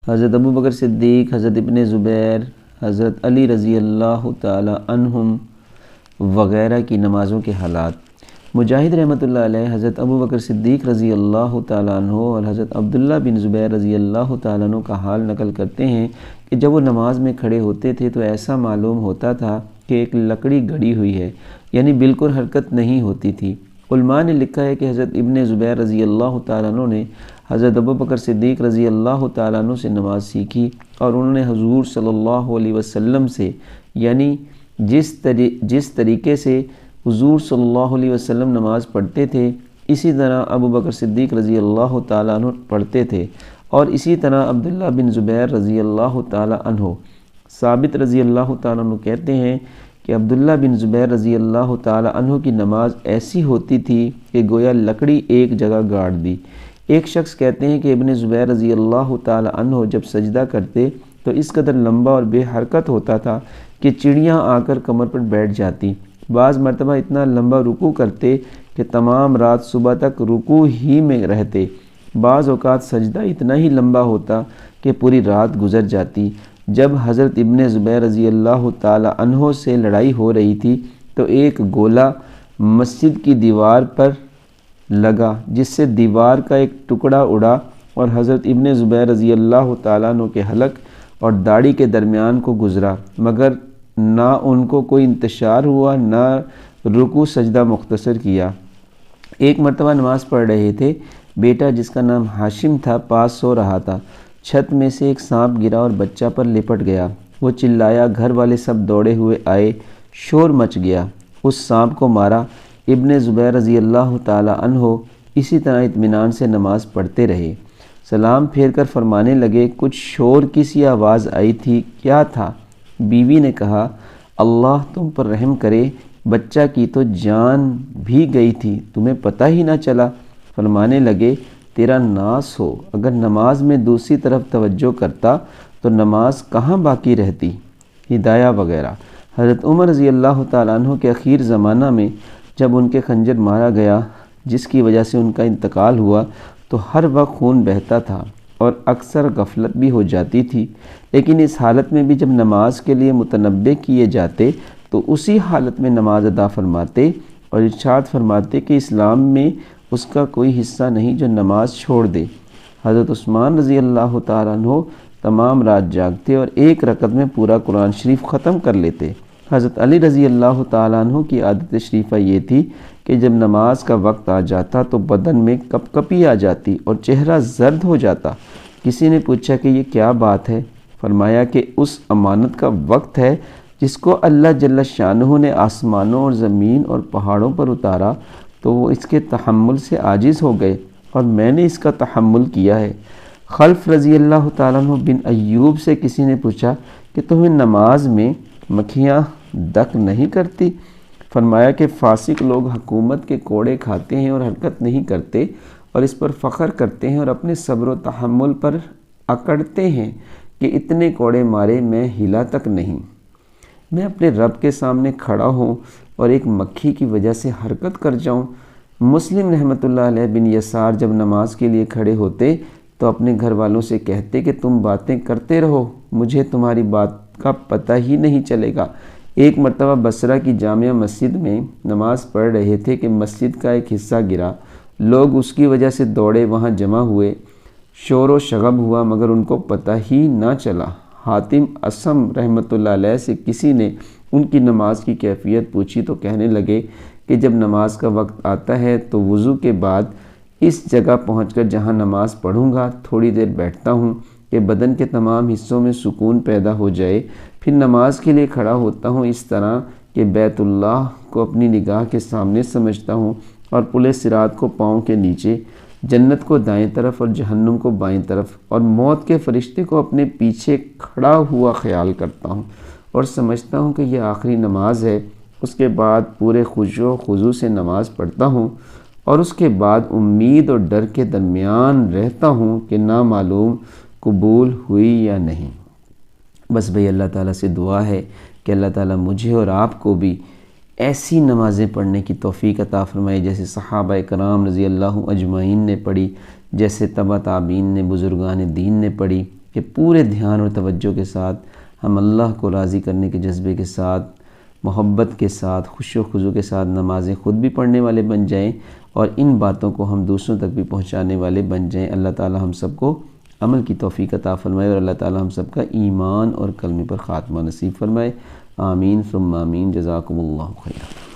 حضرت ابو بکر صدیق، حضرت ابن زبیر، حضرت علی رضی اللہ تعالی عنہم وغیرہ کی نمازوں کے حالات۔ مجاہد رحمۃ اللہ علیہ حضرت ابو بکر صدیق رضی اللہ تعالیٰ عنہ اور حضرت عبداللہ بن زبیر رضی اللہ تعالیٰ عنہ کا حال نقل کرتے ہیں کہ جب وہ نماز میں کھڑے ہوتے تھے تو ایسا معلوم ہوتا تھا کہ ایک لکڑی گڑی ہوئی ہے، یعنی بالکل حرکت نہیں ہوتی تھی۔ علماء نے لکھا ہے کہ حضرت ابن زبیر رضی اللہ تعالیٰ عنہ نے حضرت ابو بکر صدیق رضی اللہ تعالیٰ عنہ سے نماز سیکھی، اور انہوں نے حضور صلی اللہ علیہ وسلم سے، یعنی جس طریقے سے حضور صلی اللہ علیہ وسلم نماز پڑھتے تھے اسی طرح ابو بکر صدیق رضی اللہ تعالیٰ عنہ پڑھتے تھے، اور اسی طرح عبداللہ بن زبیر رضی اللہ تعالیٰ عنہ۔ ثابت رضی اللہ تعالیٰ عنہ کہتے ہیں کہ عبداللہ بن زبیر رضی اللہ تعالیٰ عنہ کی نماز ایسی ہوتی تھی کہ گویا لکڑی ایک جگہ گاڑ دی۔ ایک شخص کہتے ہیں کہ ابن زبیر رضی اللہ تعالیٰ عنہ جب سجدہ کرتے تو اس قدر لمبا اور بے حرکت ہوتا تھا کہ چڑیاں آ کر کمر پر بیٹھ جاتی۔ بعض مرتبہ اتنا لمبا رکوع کرتے کہ تمام رات صبح تک رکوع ہی میں رہتے۔ بعض اوقات سجدہ اتنا ہی لمبا ہوتا کہ پوری رات گزر جاتی۔ جب حضرت ابن زبیر رضی اللہ تعالی عنہ سے لڑائی ہو رہی تھی تو ایک گولا مسجد کی دیوار پر لگا، جس سے دیوار کا ایک ٹکڑا اڑا اور حضرت ابن زبیر رضی اللہ تعالیٰ عنہ کے حلق اور داڑھی کے درمیان کو گزرا، مگر نہ ان کو کوئی انتشار ہوا، نہ رکوع سجدہ مختصر کیا۔ ایک مرتبہ نماز پڑھ رہے تھے، بیٹا جس کا نام ہاشم تھا پاس سو رہا تھا۔ چھت میں سے ایک سانپ گرا اور بچہ پر لپٹ گیا۔ وہ چلایا، گھر والے سب دوڑے ہوئے آئے، شور مچ گیا، اس سانپ کو مارا۔ ابن زبیر رضی اللہ تعالی عنہ اسی طرح اطمینان سے نماز پڑھتے رہے۔ سلام پھیر کر فرمانے لگے، کچھ شور کی سی آواز آئی تھی، کیا تھا؟ بیوی نے کہا، اللہ تم پر رحم کرے، بچہ کی تو جان بھی گئی تھی، تمہیں پتہ ہی نہ چلا۔ فرمانے لگے، تیرا ناس ہو، اگر نماز میں دوسری طرف توجہ کرتا تو نماز کہاں باقی رہتی۔ ہدایہ وغیرہ۔ حضرت عمر رضی اللہ تعالیٰ عنہ کے اخیر زمانہ میں جب ان کے خنجر مارا گیا، جس کی وجہ سے ان کا انتقال ہوا، تو ہر وقت خون بہتا تھا اور اکثر غفلت بھی ہو جاتی تھی، لیکن اس حالت میں بھی جب نماز کے لیے متنبہ کیے جاتے تو اسی حالت میں نماز ادا فرماتے اور ارشاد فرماتے کہ اسلام میں اس کا کوئی حصہ نہیں جو نماز چھوڑ دے۔ حضرت عثمان رضی اللہ تعالیٰ عنہ تمام رات جاگتے اور ایک رکعت میں پورا قرآن شریف ختم کر لیتے۔ حضرت علی رضی اللہ تعالیٰ عنہ کی عادت شریفہ یہ تھی کہ جب نماز کا وقت آ جاتا تو بدن میں کپ کپی آ جاتی اور چہرہ زرد ہو جاتا۔ کسی نے پوچھا کہ یہ کیا بات ہے؟ فرمایا کہ اس امانت کا وقت ہے جس کو اللہ جل شانہ نے آسمانوں اور زمین اور پہاڑوں پر اتارا، تو وہ اس کے تحمل سے عاجز ہو گئے اور میں نے اس کا تحمل کیا ہے۔ خلف رضی اللہ تعالیٰ عنہ بن ایوب سے کسی نے پوچھا کہ تمہیں نماز میں مکھیاں دق نہیں کرتی؟ فرمایا کہ فاسق لوگ حکومت کے کوڑے کھاتے ہیں اور حرکت نہیں کرتے اور اس پر فخر کرتے ہیں اور اپنے صبر و تحمل پر اکڑتے ہیں کہ اتنے کوڑے مارے میں ہلا تک نہیں۔ میں اپنے رب کے سامنے کھڑا ہوں اور ایک مکھی کی وجہ سے حرکت کر جاؤں۔ مسلم رحمۃ اللہ علیہ بن یسار جب نماز کے لیے کھڑے ہوتے تو اپنے گھر والوں سے کہتے کہ تم باتیں کرتے رہو، مجھے تمہاری بات کا پتہ ہی نہیں چلے گا۔ ایک مرتبہ بصرہ کی جامع مسجد میں نماز پڑھ رہے تھے کہ مسجد کا ایک حصہ گرا، لوگ اس کی وجہ سے دوڑے وہاں جمع ہوئے، شور و شغب ہوا مگر ان کو پتہ ہی نہ چلا۔ حاتم اصم رحمۃ اللہ علیہ سے کسی نے ان کی نماز کی کیفیت پوچھی تو کہنے لگے کہ جب نماز کا وقت آتا ہے تو وضو کے بعد اس جگہ پہنچ کر جہاں نماز پڑھوں گا تھوڑی دیر بیٹھتا ہوں کہ بدن کے تمام حصوں میں سکون پیدا ہو جائے، پھر نماز کے لیے کھڑا ہوتا ہوں اس طرح کہ بیت اللہ کو اپنی نگاہ کے سامنے سمجھتا ہوں اور پل صراط کو پاؤں کے نیچے، جنت کو دائیں طرف اور جہنم کو بائیں طرف، اور موت کے فرشتے کو اپنے پیچھے کھڑا ہوا خیال کرتا ہوں اور سمجھتا ہوں کہ یہ آخری نماز ہے۔ اس کے بعد پورے خشوع و خضوع سے نماز پڑھتا ہوں اور اس کے بعد امید اور ڈر کے درمیان رہتا ہوں کہ نامعلوم قبول ہوئی یا نہیں۔ بس بھئی اللہ تعالیٰ سے دعا ہے کہ اللہ تعالیٰ مجھے اور آپ کو بھی ایسی نمازیں پڑھنے کی توفیق عطا فرمائے جیسے صحابہ کرام رضی اللہ اجمعین نے پڑھی، جیسے تبع تابعین نے، بزرگان دین نے پڑھی، کہ پورے دھیان اور توجہ کے ساتھ ہم اللہ کو راضی کرنے کے جذبے کے ساتھ، محبت کے ساتھ، خشوع و خضوع کے ساتھ نمازیں خود بھی پڑھنے والے بن جائیں اور ان باتوں کو ہم دوسروں تک بھی پہنچانے والے بن جائیں۔ اللہ تعالی ہم سب کو عمل کی توفیق عطا فرمائے اور اللہ تعالی ہم سب کا ایمان اور کلمے پر خاتمہ نصیب فرمائے۔ آمین ثم آمین۔ جزاکم اللہ خیرا۔